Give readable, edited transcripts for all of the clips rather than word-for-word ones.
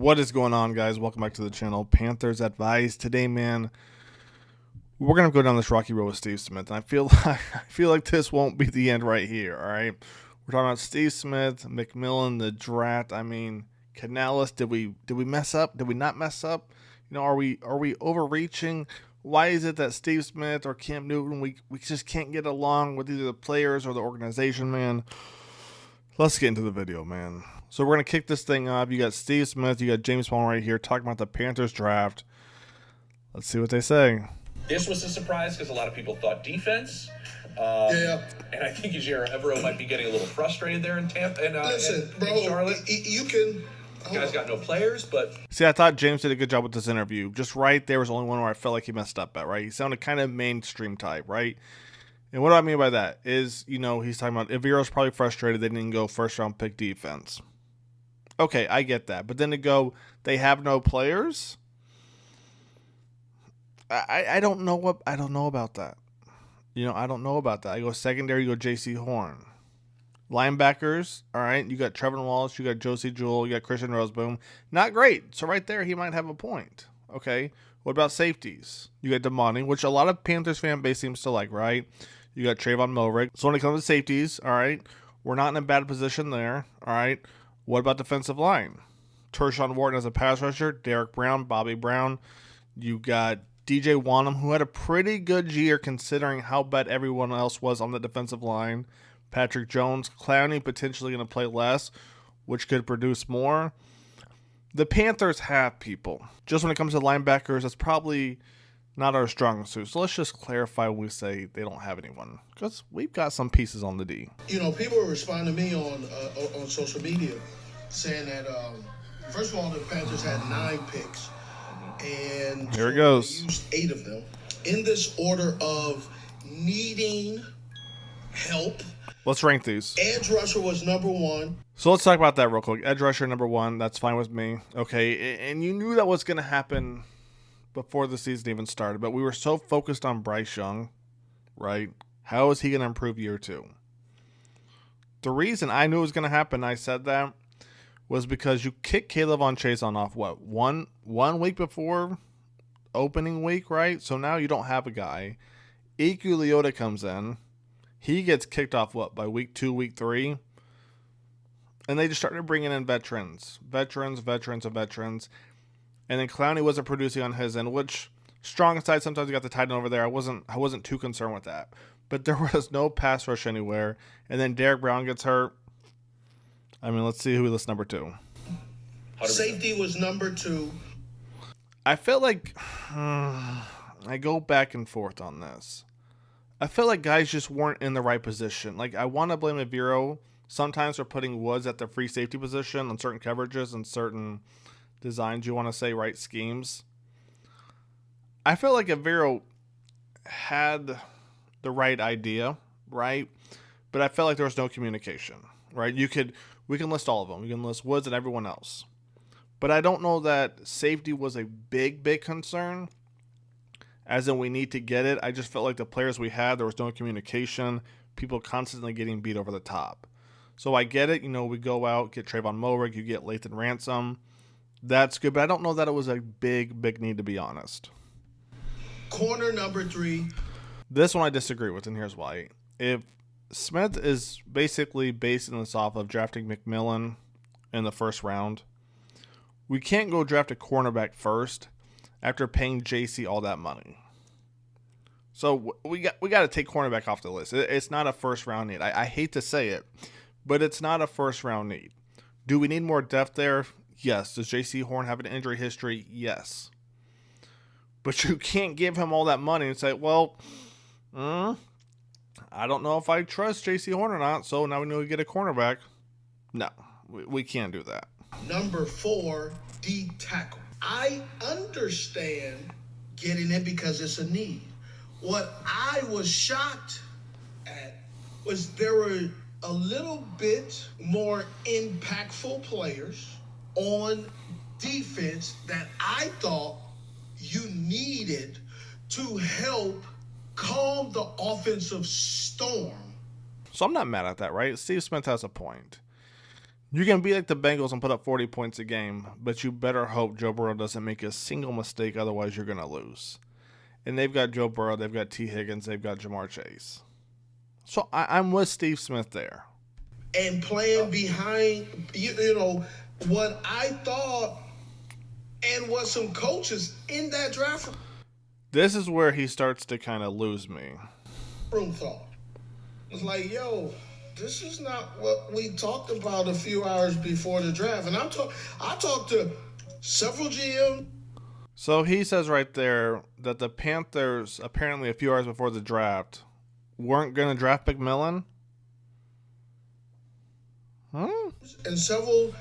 What is going on, guys? Welcome back to the channel. Panthers Advice. Today, man, we're gonna go down this rocky road with Steve Smith, and I feel like this won't be the end right here. All right, we're talking about Steve Smith, McMillan, the draft. I mean, Canales. Did we mess up? Did we not mess up? You know, are we overreaching? Why is it that Steve Smith or Cam Newton we just can't get along with either the players or the organization, man? Let's get into the video, man. So we're going to kick this thing off. You got Steve Smith, you got James Paul right here talking about the Panthers draft. Let's see what they say. This was a surprise because a lot of people thought defense. And I think Evero might be getting a little frustrated there in Tampa and bro, Charlotte. You can. You guys got no players, but... See, I thought James did a good job with this interview. Just right there was the only one where I felt like he messed up at, right? He sounded kind of mainstream type, right? And what do I mean by that is, you know, he's talking about Evero's probably frustrated they didn't go first round pick defense. Okay, I get that. But then to go, they have no players? I don't know about that. You know, I don't know about that. I go secondary, you go J.C. Horn. Linebackers, all right, you got Trevor Wallace, you got Josie Jewell, you got Christian Roseboom. Not great. So right there, he might have a point. Okay, what about safeties? You got Damani, which a lot of Panthers fan base seems to like, right? You got Trayvon Mulrig. So when it comes to safeties, all right, we're not in a bad position there, all right? What about defensive line? Tershawn Wharton as a pass rusher, Derek Brown, Bobby Brown. You got DJ Wanham, who had a pretty good year considering how bad everyone else was on the defensive line. Patrick Jones, Clowney potentially going to play less, which could produce more. The Panthers have people. Just when it comes to linebackers, that's probably not our strongest suit. So let's just clarify when we say they don't have anyone, because we've got some pieces on the D. You know, people respond to me on social media saying that first of all, the Panthers had 9 picks, and here it goes. They used 8 of them in this order of needing help. Let's rank these. Edge rusher was number 1. So let's talk about that real quick. Edge rusher number 1. That's fine with me. Okay, and you knew that was going to happen before the season even started, but we were so focused on Bryce Young, right? How is he going to improve year 2? The reason I knew it was going to happen, I said that, was because you kicked K'Lavon Chaisson off, what, one week before opening week, right? So now you don't have a guy. Iku Leota comes in. He gets kicked off, what, by week 2, week 3? And they just started bringing in veterans. And then Clowney wasn't producing on his end, which, strong side, sometimes you got the tight end over there. I wasn't too concerned with that. But there was no pass rush anywhere. And then Derek Brown gets hurt. I mean, let's see who he lists number 2. Safety was number 2. I feel like I go back and forth on this. I feel like guys just weren't in the right position. Like, I want to blame Evero sometimes for putting Woods at the free safety position on certain coverages and certain designs, you want to say, right, schemes. I feel like Evero had the right idea, right? But I felt like there was no communication, right? We can list all of them. We can list Woods and everyone else. But I don't know that safety was a big concern, as in we need to get it. I just felt like the players we had, there was no communication, people constantly getting beat over the top. So I get it. You know, we go out, get Trayvon Mulrig, you get Lathan Ransom. That's good, but I don't know that it was a big need, to be honest. Corner number 3. This one I disagree with, and here's why. If Smith is basically basing this off of drafting McMillan in the first round, we can't go draft a cornerback first after paying JC all that money. So we got to take cornerback off the list. It's not a first round need. I hate to say it, but it's not a first round need. Do we need more depth there? Yes. Does J.C. Horn have an injury history? Yes. But you can't give him all that money and say, well, I don't know if I trust J.C. Horn or not, so now we know we get a cornerback. No, we can't do that. Number 4, D tackle. I understand getting it because it's a need. What I was shocked at was there were a little bit more impactful players on defense that I thought you needed to help calm the offensive storm. So I'm not mad at that, right? Steve Smith has a point. You can be like the Bengals and put up 40 points a game, but you better hope Joe Burrow doesn't make a single mistake, otherwise you're going to lose. And they've got Joe Burrow, they've got T. Higgins, they've got Jamar Chase. So I'm with Steve Smith there. And playing behind, you know, what I thought and what some coaches in that draft This is where he starts to kind of lose me. room thought. It's like, yo, this is not what we talked about a few hours before the draft. And I talked to several GMs. So he says right there that the Panthers, apparently a few hours before the draft, weren't going to draft McMillan. And several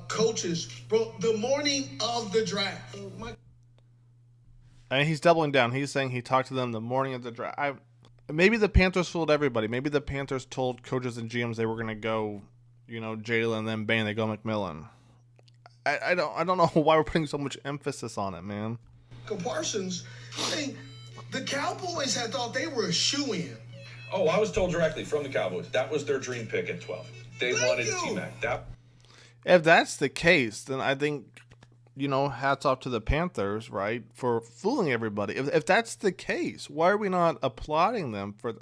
coaches, bro, the morning of the draft. And he's doubling down. He's saying he talked to them the morning of the draft. Maybe the Panthers fooled everybody. Maybe the Panthers told coaches and GMs they were going to go, Jalen, and then bang, they go McMillan. I don't know why we're putting so much emphasis on it, man. Parsons, the Cowboys had thought they were a shoo-in. Oh, I was told directly from the Cowboys. That was their dream pick at 12. They wanted T-Mac. If that's the case, then I think, hats off to the Panthers, right, for fooling everybody. If that's the case, why are we not applauding them for,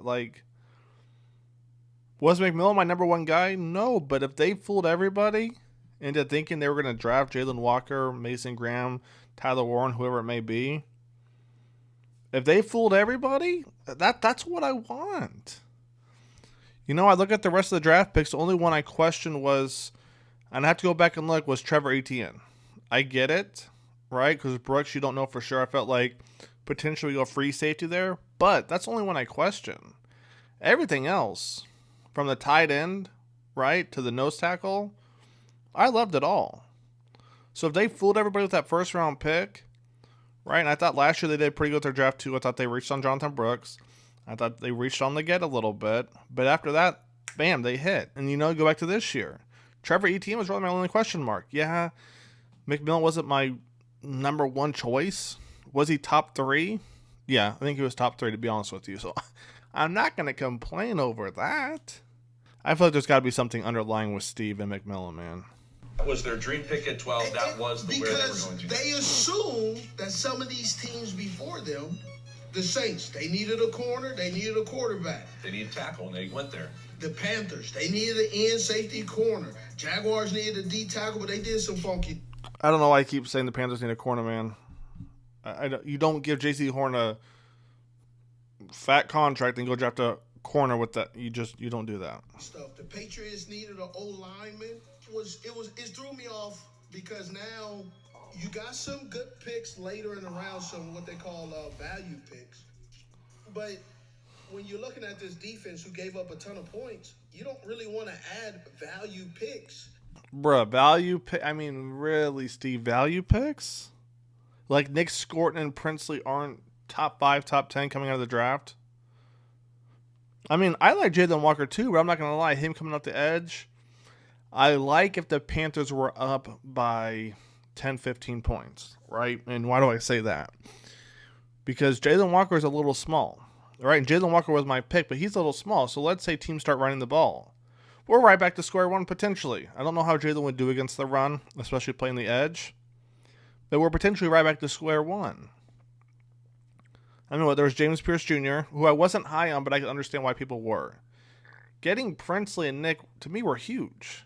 was McMillan my number one guy? No, but if they fooled everybody into thinking they were going to draft Jalen Walker, Mason Graham, Tyler Warren, whoever it may be, if they fooled everybody, that's what I want. I look at the rest of the draft picks. The only one I questioned was, and I have to go back and look, was Trevor Etienne. I get it, right? Because Brooks, you don't know for sure. I felt like potentially go free safety there, but that's the only one I question. Everything else, from the tight end, right, to the nose tackle, I loved it all. So if they fooled everybody with that first round pick, right, and I thought last year they did pretty good with their draft too. I thought they reached on Jonathan Brooks. I thought they reached on the get a little bit. But after that, bam, they hit. And, go back to this year. Trevor Etienne was really my only question mark. Yeah, McMillan wasn't my number one choice. Was he top 3? Yeah, I think he was top 3, to be honest with you. So I'm not going to complain over that. I feel like there's got to be something underlying with Steve and McMillan, man. That was their dream pick at 12. That was where they were going to. They assumed that some of these teams before them, the Saints, they needed a corner, they needed a quarterback. They needed a tackle, and they went there. The Panthers, they needed an end safety corner. Jaguars needed a D tackle, but they did some funky. I don't know why I keep saying the Panthers need a corner, man. You don't give J.C. Horn a fat contract and go draft a corner with that. You don't do that. Stuff. The Patriots needed an O-lineman. It threw me off because now you got some good picks later in the round, some what they call value picks. But when you're looking at this defense who gave up a ton of points, you don't really want to add value picks. Bruh, value pick? I mean, really, Steve, value picks? Like Nick Scorton and Princely aren't top 5, top 10 coming out of the draft? I mean, I like Jalen Walker too, but I'm not going to lie. Him coming off the edge, I like if the Panthers were up by 10, 15 points, right? And why do I say that? Because Jalen Walker is a little small, right? And Jalen Walker was my pick, but he's a little small. So let's say teams start running the ball. We're right back to square one potentially. I don't know how Jalen would do against the run, especially playing the edge. But we're potentially right back to square one. I mean, there was James Pierce Jr., who I wasn't high on, but I can understand why people were. Getting Princely and Nick, to me, were huge.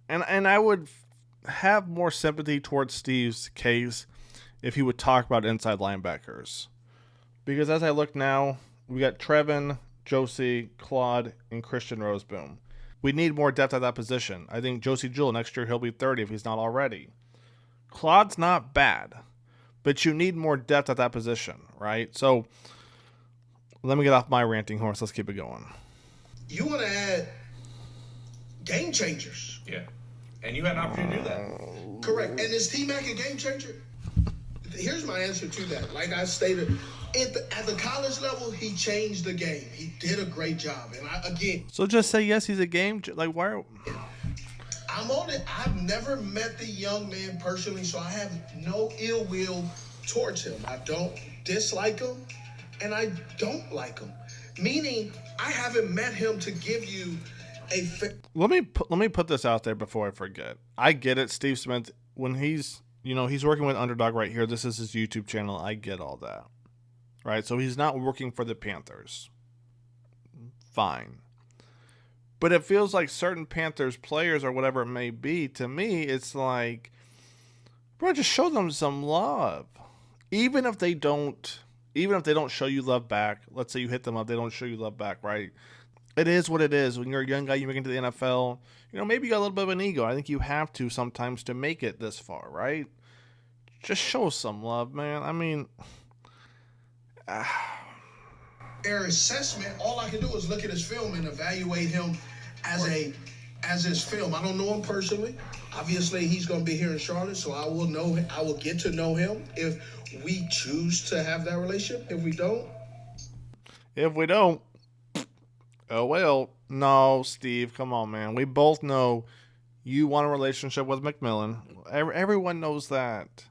And I would have more sympathy towards Steve's case if he would talk about inside linebackers. Because as I look now, we got Trevin, Josie, Claude, and Christian Roseboom. We need more depth at that position. I think Josie Jewell, next year, he'll be 30 if he's not already. Claude's not bad, but you need more depth at that position, right? So let me get off my ranting horse. Let's keep it going. You want to add game changers. Yeah. And you had an opportunity to do that. Correct. And is T-Mac a game changer? Here's my answer to that. Like I stated, at the college level, he changed the game. He did a great job. And So just say yes, he's a game. Like, why? I'm on it. I've never met the young man personally, so I have no ill will towards him. I don't dislike him, and I don't like him. Meaning, I haven't met him to give you a fair. Let me put this out there before I forget. I get it, Steve Smith, when he's working with Underdog right here. This is his YouTube channel. I get all that, right? So he's not working for the Panthers. Fine. But it feels like certain Panthers players or whatever it may be, to me, it's like, bro, just show them some love. Even if they don't show you love back, let's say you hit them up, they don't show you love back, right? It is what it is. When you're a young guy, you make it into the NFL, maybe you got a little bit of an ego. I think you have to sometimes to make it this far, right? Just show some love, man. I mean, Their assessment, all I can do is look at his film and evaluate him as his film. I don't know him personally. Obviously, he's going to be here in Charlotte, so I will get to know him if we choose to have that relationship. If we don't, oh well. No, Steve, come on, man. We both know you want a relationship with McMillan. Everyone knows that.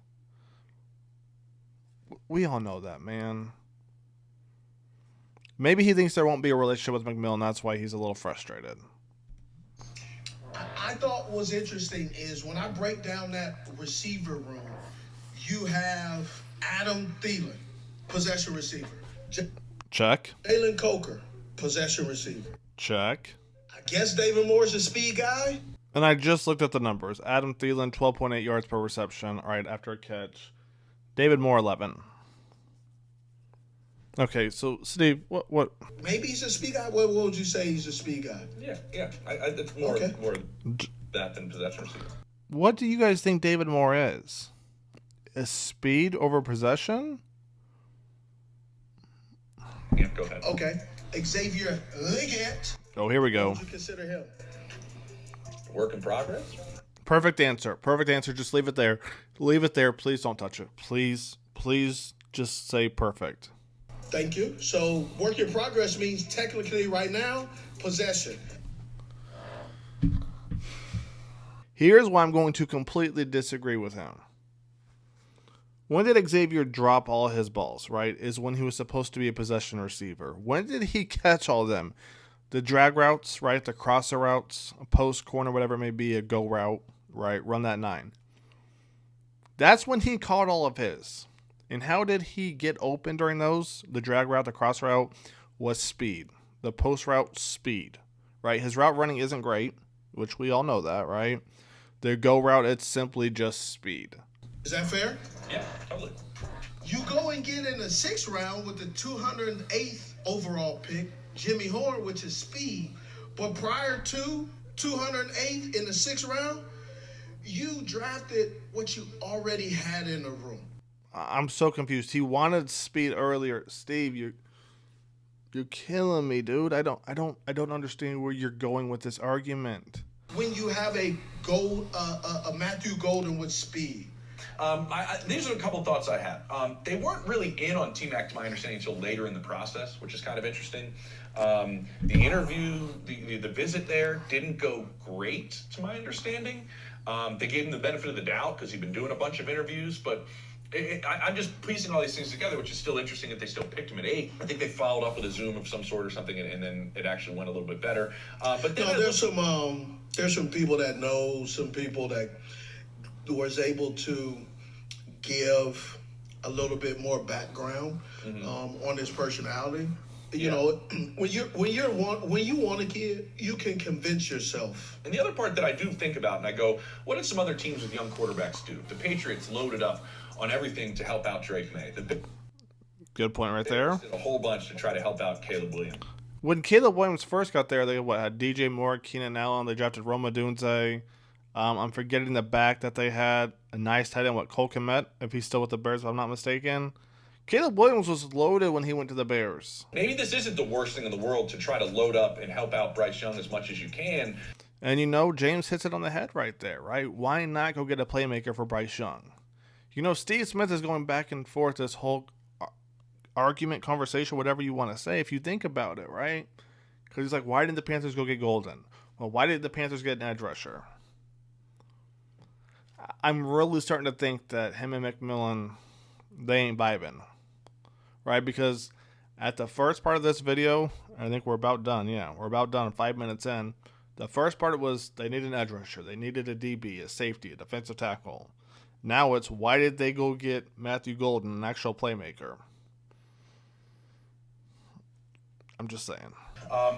We all know that, man. Maybe he thinks there won't be a relationship with McMillan. That's why he's a little frustrated. I thought was interesting is when I break down that receiver room, you have Adam Thielen, possession receiver. Check. Jalen Coker, possession receiver. Check. I guess David Moore's a speed guy. And I just looked at the numbers. Adam Thielen, 12.8 yards per reception. All right, after a catch. David Moore, 11. Okay, so Steve, what? Maybe he's a speed guy. What would you say he's a speed guy? Yeah. It's more that than possession receiver. What do you guys think David Moore is? Is speed over possession? Yeah, go ahead. Okay. Xavier Legette. Oh, here we go. What would you consider him? Work in progress? Perfect answer. Just leave it there. Leave it there. Please don't touch it. Please just say perfect. Thank you. So work in progress means technically right now, possession. Here's why I'm going to completely disagree with him. When did Xavier drop all his balls, right? Is when he was supposed to be a possession receiver. When did he catch all of them? The drag routes, right? The crosser routes, a post, corner, whatever it may be, a go route, right? Run that 9. That's when he caught all of his. And how did he get open during those? The drag route, the cross route was speed. The post route, speed, right? His route running isn't great, which we all know that, right? The go route, it's simply just speed. Is that fair? Yeah, totally. You go and get in the 6th round with the 208th overall pick, Jimmy Horn, which is speed. But prior to 208th in the 6th round, you drafted what you already had in the room. I'm so confused. He wanted speed earlier. Steve, you're killing me, dude. I don't understand where you're going with this argument. When you have a Matthew Golden with speed. These are a couple thoughts I had. They weren't really in on T-Mac, to my understanding, until later in the process, which is kind of interesting. The interview, the visit there didn't go great, to my understanding. They gave him the benefit of the doubt because he'd been doing a bunch of interviews, but I'm just piecing all these things together, which is still interesting that they still picked him at 8. I think they followed up with a Zoom of some sort or something, and then it actually went a little bit better. But then there's some people that know, some people that was able to give a little bit more background on his personality. You know, when you want a kid, you can convince yourself. And the other part that I do think about, and I go, what did some other teams with young quarterbacks do? The Patriots loaded up on everything to help out Drake May. Good point right there. Did a whole bunch to try to help out Caleb Williams. When Caleb Williams first got there, they had DJ Moore, Keenan Allen, they drafted Roma Dunze. I'm forgetting the back that they had. A nice tight end, Cole Kmet, if he's still with the Bears, if I'm not mistaken. Caleb Williams was loaded when he went to the Bears. Maybe this isn't the worst thing in the world to try to load up and help out Bryce Young as much as you can. And James hits it on the head right there, right? Why not go get a playmaker for Bryce Young? Steve Smith is going back and forth this whole argument, conversation, whatever you want to say, if you think about it, right? Because he's like, why didn't the Panthers go get Golden? Well, why did the Panthers get an edge rusher? I'm really starting to think that him and McMillan, they ain't vibing, right? Because at the first part of this video, I think we're about done. Yeah, we're about done 5 minutes in. The first part was they needed an edge rusher. They needed a DB, a safety, a defensive tackle. Now it's why did they go get Matthew Golden, an actual playmaker? I'm just saying.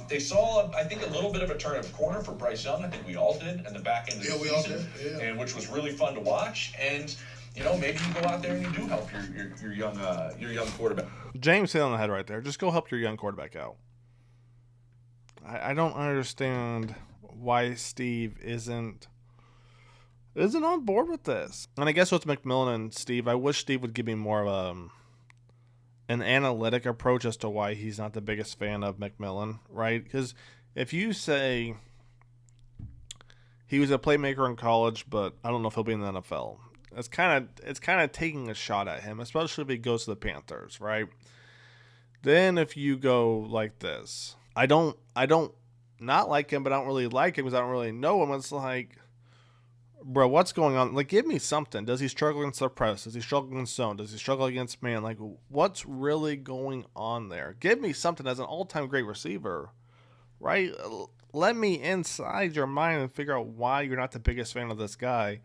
They saw, I think, a little bit of a turn of corner for Bryce Young. I think we all did in the back end of the season, all did. And which was really fun to watch. And maybe you go out there and you do help your young quarterback. James hit on the head right there. Just go help your young quarterback out. I don't understand why Steve isn't on board with this. And I guess with McMillan and Steve, I wish Steve would give me more of an analytic approach as to why he's not the biggest fan of McMillan, right? Because if you say he was a playmaker in college, but I don't know if he'll be in the NFL, it's kind of taking a shot at him, especially if he goes to the Panthers, right? Then if you go like this, I don't not like him, but I don't really like him because I don't really know him. It's like, bro, what's going on? Like, give me something. Does he struggle against the press? Does he struggle against zone? Does he struggle against man? Like, what's really going on there? Give me something as an all-time great receiver, right? Let me inside your mind and figure out why you're not the biggest fan of this guy,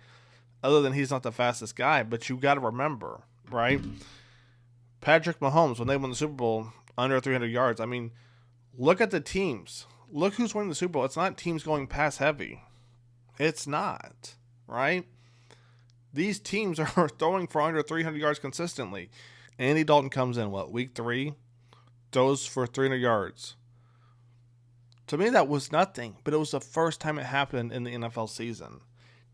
other than he's not the fastest guy. But you got to remember, right? Patrick Mahomes, when they won the Super Bowl, under 300 yards. I mean, look at the teams. Look who's winning the Super Bowl. It's not teams going pass heavy. It's not, right? These teams are throwing for under 300 yards consistently. Andy Dalton comes in, week 3? Throws for 300 yards. To me, that was nothing, but it was the first time it happened in the NFL season.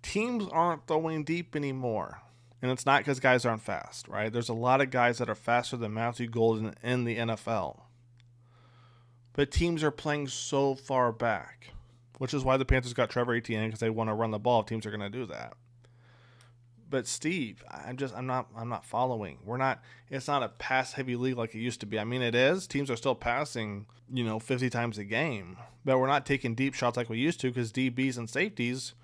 Teams aren't throwing deep anymore. And it's not because guys aren't fast, right? There's a lot of guys that are faster than Matthew Golden in the NFL. But teams are playing so far back, which is why the Panthers got Trevor Etienne, because they want to run the ball if teams are going to do that. But Steve, I'm not following. It's not a pass heavy league like it used to be. I mean, it is. Teams are still passing, 50 times a game, but we're not taking deep shots like we used to because DBs and safeties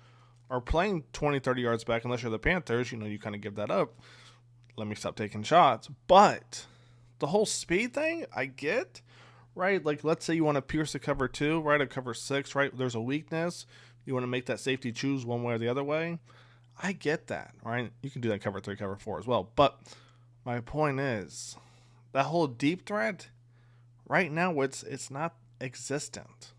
are playing 20, 30 yards back. Unless you're the Panthers, you kind of give that up. Let me stop taking shots. But the whole speed thing, I get, right? Like, let's say you want to pierce the cover 2, right? A cover 6, right? There's a weakness. You want to make that safety choose one way or the other way. I get that, right? You can do that cover 3, cover 4 as well. But my point is, that whole deep threat, right now, it's not existent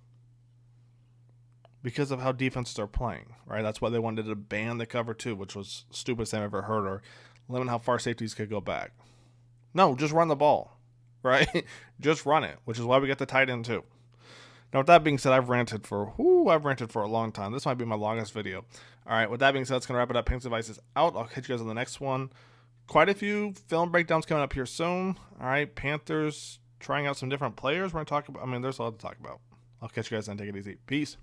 because of how defenses are playing, right? That's why they wanted to ban the cover 2, which was the stupidest thing I've ever heard, or limit how far safeties could go back. No, just run the ball, right? Just run it, which is why we got the tight end too. Now, with that being said, I've ranted for a long time. This might be my longest video. All right, with that being said, that's going to wrap it up. Pink Device is out. I'll catch you guys on the next one. Quite a few film breakdowns coming up here soon. All right, Panthers trying out some different players we're going to talk about. I mean, there's a lot to talk about. I'll catch you guys then. Take it easy. Peace.